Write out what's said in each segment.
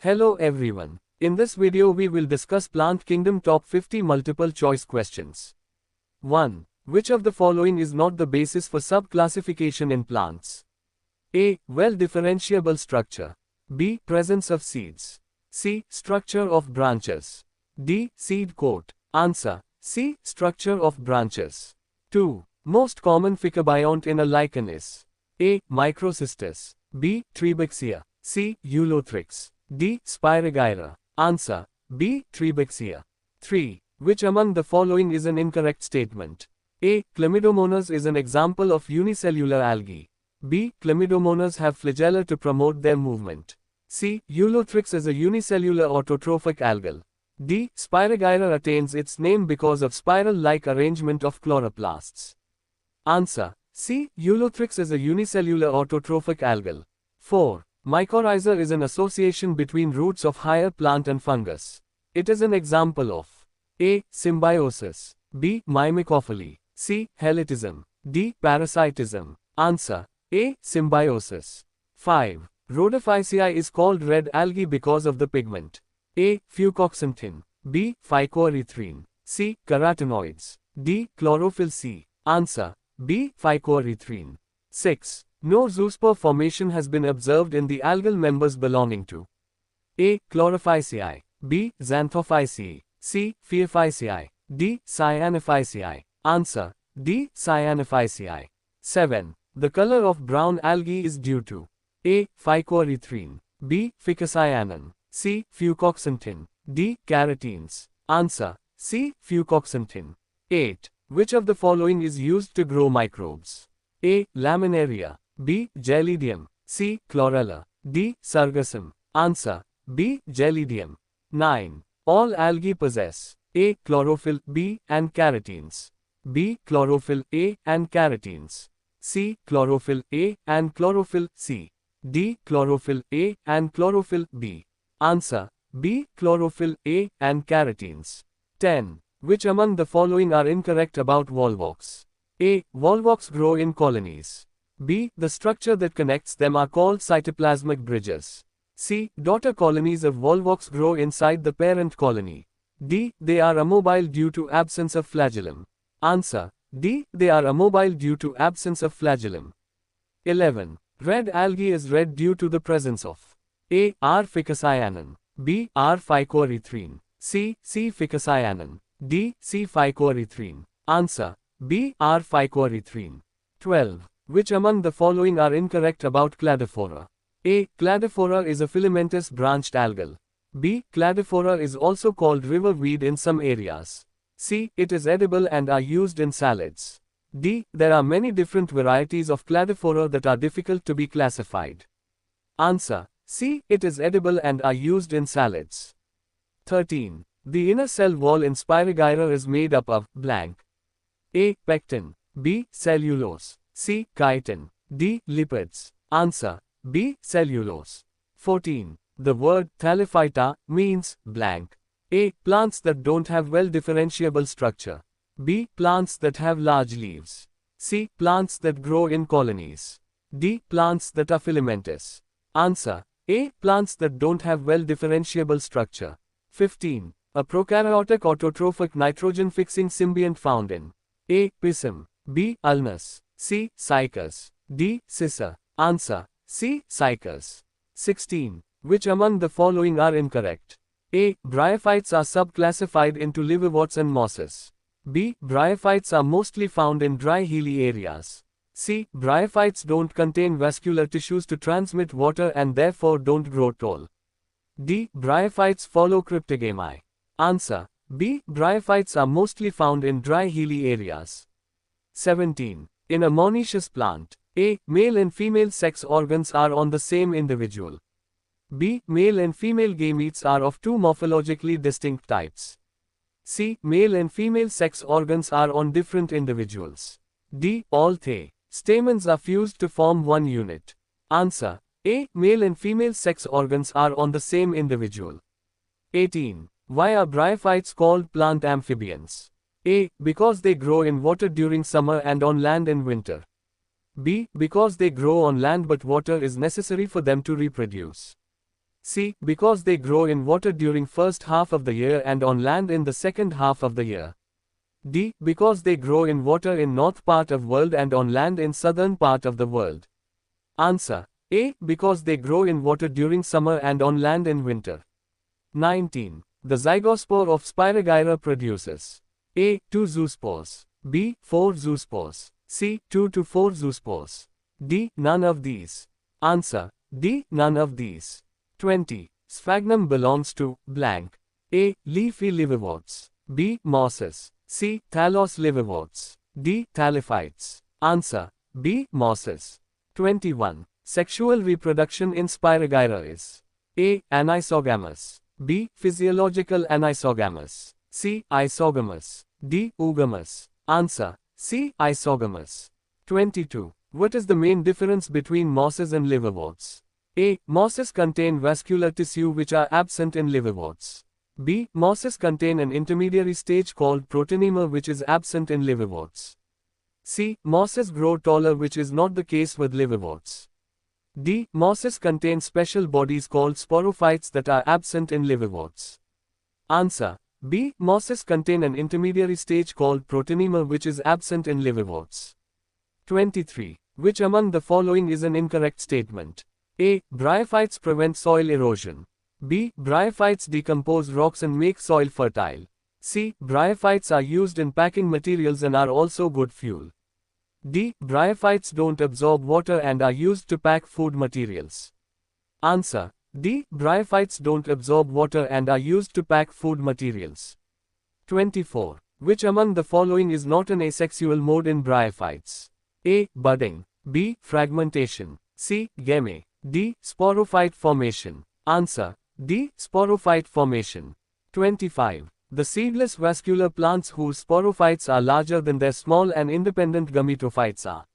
Hello everyone. In this video we will discuss Plant Kingdom Top 50 multiple choice questions. 1. Which of the following is not the basis for sub-classification in plants? A. Well-differentiable structure. B. Presence of seeds. C. Structure of branches. D. Seed coat. Answer. C. Structure of branches. 2. Most common phycobiont in a lichen is A. Microcystis. B. Tribexia. C. Eulothrix. D. Spirogyra. Answer. B. Tribexia. 3. Which among the following is an incorrect statement? A. Chlamydomonas is an example of unicellular algae. B. Chlamydomonas have flagella to promote their movement. C. Eulothrix is a unicellular autotrophic algal. D. Spirogyra attains its name because of spiral-like arrangement of chloroplasts. Answer. C. Eulothrix is a unicellular autotrophic algal. 4. Mycorrhiza is an association between roots of higher plant and fungus. It is an example of A. Symbiosis. B. Mimicophily. C. Helitism. D. Parasitism. Answer. A. Symbiosis. 5. Rhodophyceae is called red algae because of the pigment A. Fucoxanthin. B. Phycoerythrine. C. Carotenoids. D. Chlorophyll. C. Answer. B. Phycoerythrine. 6. No zoospore formation has been observed in the algal members belonging to A. Chlorophyceae. B. Xanthophyceae. C. Phaeophyceae. D. Cyanophyceae. Answer. D. Cyanophyceae. 7. The color of brown algae is due to A. Phycoerythrine. B. Phycocyanin. C. Fucoxanthin. D. Carotenes. Answer. C. Fucoxanthin. 8. Which of the following is used to grow microbes? A. Laminaria. B. Gelidium. C. Chlorella. D. Sargassum. Answer. B. Gelidium. 9. All algae possess A. Chlorophyll. B. And carotenes. B. Chlorophyll. A. And carotenes. C. Chlorophyll. A. And chlorophyll. C. D. Chlorophyll. A. And chlorophyll. B. Answer. B. Chlorophyll. A. And carotenes. 10. Which among the following are incorrect about volvox? A. Volvox grow in colonies. B. The structure that connects them are called cytoplasmic bridges. C. Daughter colonies of volvox grow inside the parent colony. D. They are immobile due to absence of flagellum. Answer. D. They are immobile due to absence of flagellum. 11. Red algae is red due to the presence of A. R. Phycocyanin. B. R. Phycoerythrine. C. C. Phycocyanin. D. C. Phycoerythrine. Answer. B. R. Phycoerythrine. 12. Which among the following are incorrect about Cladophora? A. Cladophora is a filamentous branched algal. B. Cladophora is also called river weed in some areas. C. It is edible and are used in salads. D. There are many different varieties of Cladophora that are difficult to be classified. Answer. C. It is edible and are used in salads. 13. The inner cell wall in Spirogyra is made up of blank. A. Pectin. B. Cellulose. C. Chitin. D. Lipids. Answer. B. Cellulose. 14. The word Thallophyta means blank. A. Plants that don't have well-differentiable structure. B. Plants that have large leaves. C. Plants that grow in colonies. D. Plants that are filamentous. Answer. A. Plants that don't have well-differentiable structure. 15. A prokaryotic autotrophic nitrogen-fixing symbiont found in A. Pisum. B. Ulmus. C. Cycas. D. Sissa. Answer. C. Cycas. 16. Which among the following are incorrect? A. Bryophytes are subclassified into liverworts and mosses. B. Bryophytes are mostly found in dry hilly areas. C. Bryophytes don't contain vascular tissues to transmit water and therefore don't grow tall. D. Bryophytes follow cryptogamy. Answer. B. Bryophytes are mostly found in dry hilly areas. 17. In a monoecious plant, A. Male and female sex organs are on the same individual. B. Male and female gametes are of two morphologically distinct types. C. Male and female sex organs are on different individuals. D. All three. Stamens are fused to form one unit. Answer. A. Male and female sex organs are on the same individual. 18. Why are bryophytes called plant amphibians? A. Because they grow in water during summer and on land in winter. B. Because they grow on land but water is necessary for them to reproduce. C. Because they grow in water during first half of the year and on land in the second half of the year. D. Because they grow in water in north part of world and on land in southern part of the world. Answer. A. Because they grow in water during summer and on land in winter. 19. The zygospore of Spirogyra produces A. 2 zoospores, B. 4 zoospores, C. 2 to 4 zoospores, D. None of these. Answer. D. None of these. 20. Sphagnum belongs to blank. A. Leafy liverworts, B. Mosses, C. Thallus liverworts, D. Thallophytes. Answer. B. Mosses. 21. Sexual reproduction in Spirogyra is A. Anisogamous, B. Physiological anisogamous, C. Isogamous, D. Oogamous. Answer. C. Isogamous. 22. What is the main difference between mosses and liverworts? A. Mosses contain vascular tissue which are absent in liverworts. B. Mosses contain an intermediary stage called protonema which is absent in liverworts. C. Mosses grow taller which is not the case with liverworts. D. Mosses contain special bodies called sporophytes that are absent in liverworts. Answer. B. Mosses contain an intermediary stage called protonema which is absent in liverworts. 23. Which among the following is an incorrect statement? A. Bryophytes prevent soil erosion. B. Bryophytes decompose rocks and make soil fertile. C. Bryophytes are used in packing materials and are also good fuel. D. Bryophytes don't absorb water and are used to pack food materials. Answer. D. Bryophytes don't absorb water and are used to pack food materials. 24. Which among the following is not an asexual mode in bryophytes? A. Budding, B. Fragmentation, C. Geme, D. Sporophyte formation. Answer. D. Sporophyte formation. 25. The seedless vascular plants whose sporophytes are larger than their small and independent gametophytes are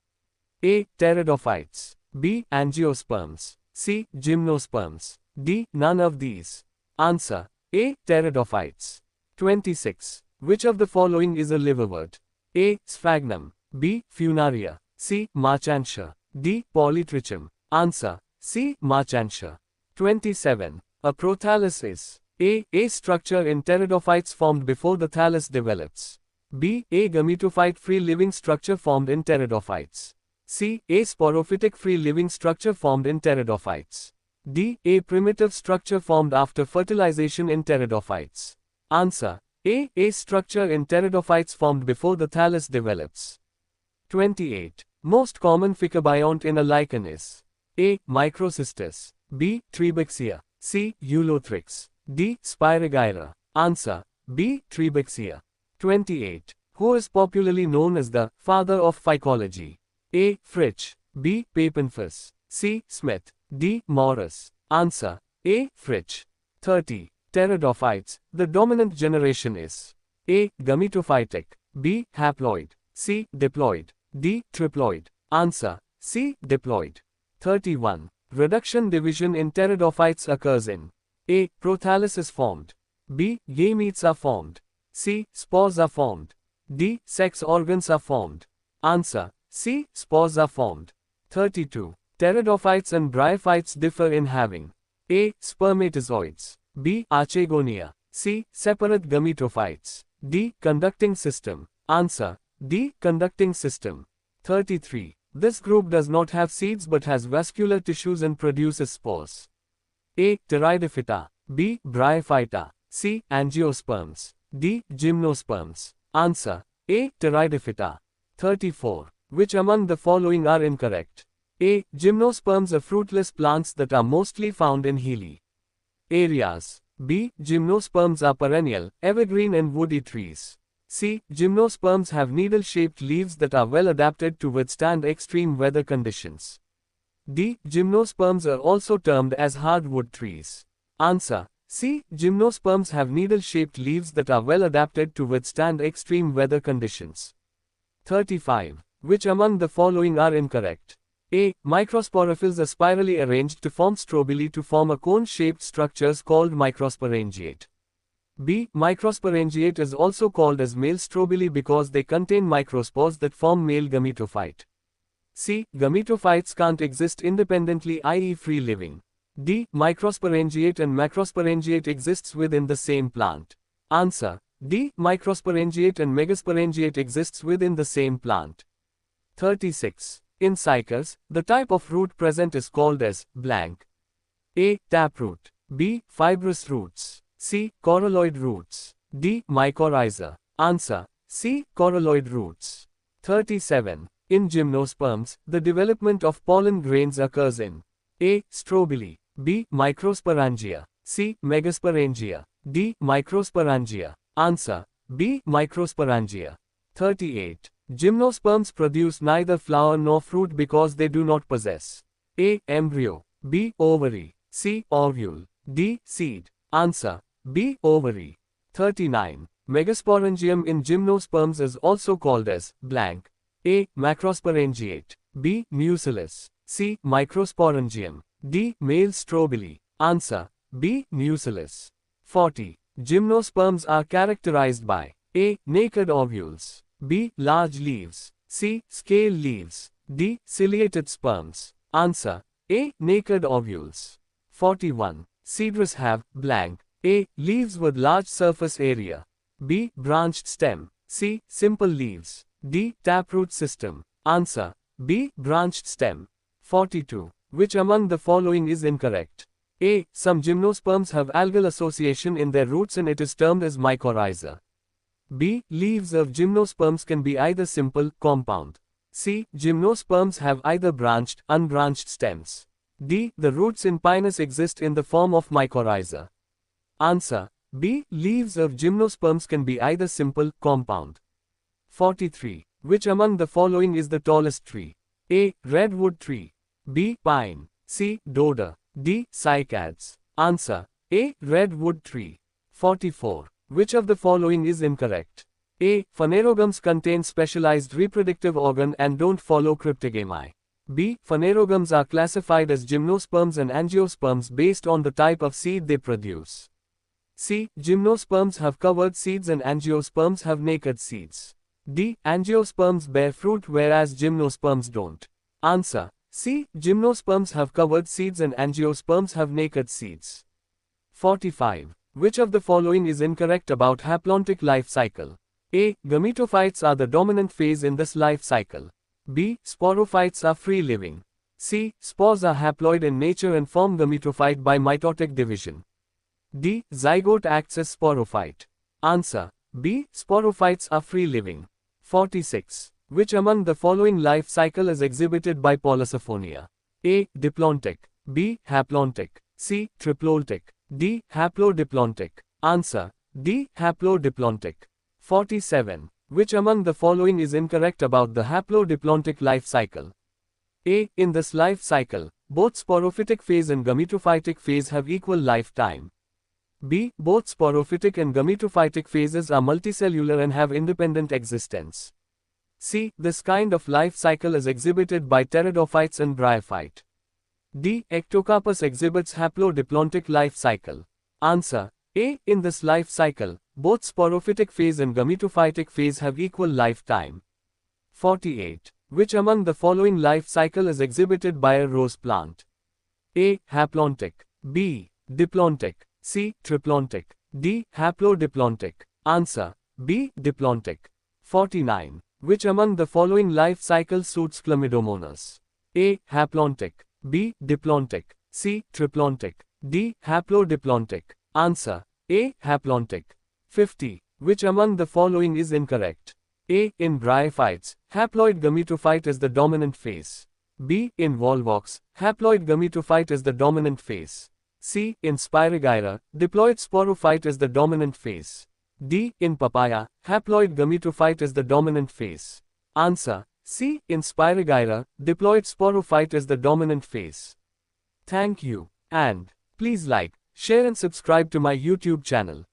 A. Pteridophytes, B. Angiosperms, C. Gymnosperms, D. None of these. Answer. A. Pteridophytes. 26. Which of the following is a liverwort? A. Sphagnum, B. Funaria, C. Marchantia, D. Polytrichum. Answer. C. Marchantia. 27. A prothallus is A structure in pteridophytes formed before the thallus develops. B. A gametophyte free-living structure formed in pteridophytes. C. A sporophytic free-living structure formed in pteridophytes. D. A primitive structure formed after fertilization in pteridophytes. Answer. A structure in pteridophytes formed before the thallus develops. 28. Most common phycobiont in a lichen is A. Microcystis, B. Tribexia, C. Eulothrix, D. Spirogyra. Answer. B. Tribexia. 28. Who is popularly known as the father of phycology? A. Fritsch, B. Papenfuss, C. Smith, D. Morris. Answer. A. Fritsch. 30. Pteridophytes, the dominant generation is A. Gametophytic, B. Haploid, C. Diploid, D. Triploid. Answer. C. Diploid. 31. Reduction division in pteridophytes occurs in A. Prothallus is formed, B. Gametes are formed, C. Spores are formed, D. Sex organs are formed. Answer. C. Spores are formed. 32. Pteridophytes and bryophytes differ in having A. Spermatozoids, B. Archegonia, C. Separate gametophytes, D. Conducting system. Answer. D. Conducting system. 33. This group does not have seeds but has vascular tissues and produces spores. A. Pteridophyta, B. Bryophyta, C. Angiosperms, D. Gymnosperms. Answer. A. Pteridophyta. 34. Which among the following are incorrect? A. Gymnosperms are fruitless plants that are mostly found in hilly areas. B. Gymnosperms are perennial, evergreen and woody trees. C. Gymnosperms have needle-shaped leaves that are well adapted to withstand extreme weather conditions. D. Gymnosperms are also termed as hardwood trees. Answer. C. Gymnosperms have needle-shaped leaves that are well adapted to withstand extreme weather conditions. 35. Which among the following are incorrect? A. Microsporophylls are spirally arranged to form strobili to form a cone-shaped structures called microsporangiate. B. Microsporangiate is also called as male strobili because they contain microspores that form male gametophyte. C. Gametophytes can't exist independently, i.e. free living. D. Microsporangiate and macrosporangiate exists within the same plant. Answer. D. Microsporangiate and megasporangiate exists within the same plant. 36. In cycas, the type of root present is called as blank. A. Taproot. B. Fibrous roots. C. Coralloid roots. D. Mycorrhiza. Answer. C. Coralloid roots. 37. In gymnosperms, the development of pollen grains occurs in A. Strobili. B. Microsporangia. C. Megasporangia. D. Microsporangia. Answer. B. Microsporangia. 38. Gymnosperms produce neither flower nor fruit because they do not possess A. Embryo. B. Ovary. C. Ovule. D. Seed. Answer. B. Ovary. 39. Megasporangium in gymnosperms is also called as blank. A. Macrosporangiate. B. Mucilus. C. Microsporangium. D. Male strobili. Answer. B. Mucilus. 40. Gymnosperms are characterized by A. Naked ovules. B. Large leaves. C. Scale leaves. D. Ciliated sperms. Answer. A. Naked ovules. 41. Cedrus have blank. A. Leaves with large surface area. B. Branched stem. C. Simple leaves. D. Taproot system. Answer. B. Branched stem. 42. Which among the following is incorrect? A. Some gymnosperms have algal association in their roots and it is termed as mycorrhiza. B. Leaves of gymnosperms can be either simple, compound. C. Gymnosperms have either branched, unbranched stems. D. The roots in Pinus exist in the form of mycorrhiza. Answer. B. Leaves of gymnosperms can be either simple, compound. 43. Which among the following is the tallest tree? A. Redwood tree. B. Pine. C. Dodder. D. Cycads. Answer. A. Redwood tree. 44. Which of the following is incorrect? A. Phanerogams contain specialized reproductive organ and don't follow cryptogamy. B. Phanerogams are classified as gymnosperms and angiosperms based on the type of seed they produce. C. Gymnosperms have covered seeds and angiosperms have naked seeds. D. Angiosperms bear fruit whereas gymnosperms don't. Answer. C. Gymnosperms have covered seeds and angiosperms have naked seeds. 45. Which of the following is incorrect about haplontic life cycle? A. Gametophytes are the dominant phase in this life cycle. B. Sporophytes are free-living. C. Spores are haploid in nature and form gametophyte by mitotic division. D. Zygote acts as sporophyte. Answer. B. Sporophytes are free-living. 46. Which among the following life cycle is exhibited by Polysophonia? A. Diplontic. B. Haplontic. C. Triplontic. D. Haplodiplontic. Answer. D. Haplodiplontic. 47. Which among the following is incorrect about the haplodiplontic life cycle? A. In this life cycle, both sporophytic phase and gametophytic phase have equal lifetime. B. Both sporophytic and gametophytic phases are multicellular and have independent existence. C. This kind of life cycle is exhibited by pteridophytes and bryophyte. D. Ectocarpus exhibits haplodiplontic life cycle. Answer. A. In this life cycle, both sporophytic phase and gametophytic phase have equal lifetime. 48. Which among the following life cycle is exhibited by a rose plant? A. Haplontic. B. Diplontic. C. Triplontic. D. Haplodiplontic. Answer. B. Diplontic. 49. Which among the following life cycle suits Chlamydomonas? A. Haplontic. B. Diplontic. C. Triplontic. D. Haplodiplontic. Answer. A. Haplontic. 50. Which among the following is incorrect? A. In bryophytes, haploid gametophyte is the dominant phase. B. In volvox, haploid gametophyte is the dominant phase. C. In Spiragyra, diploid sporophyte is the dominant phase. D. In papaya, haploid gametophyte is the dominant phase. Answer. C. In Spiragyra, diploid sporophyte is the dominant phase. Thank you. And please like, share and subscribe to my YouTube channel.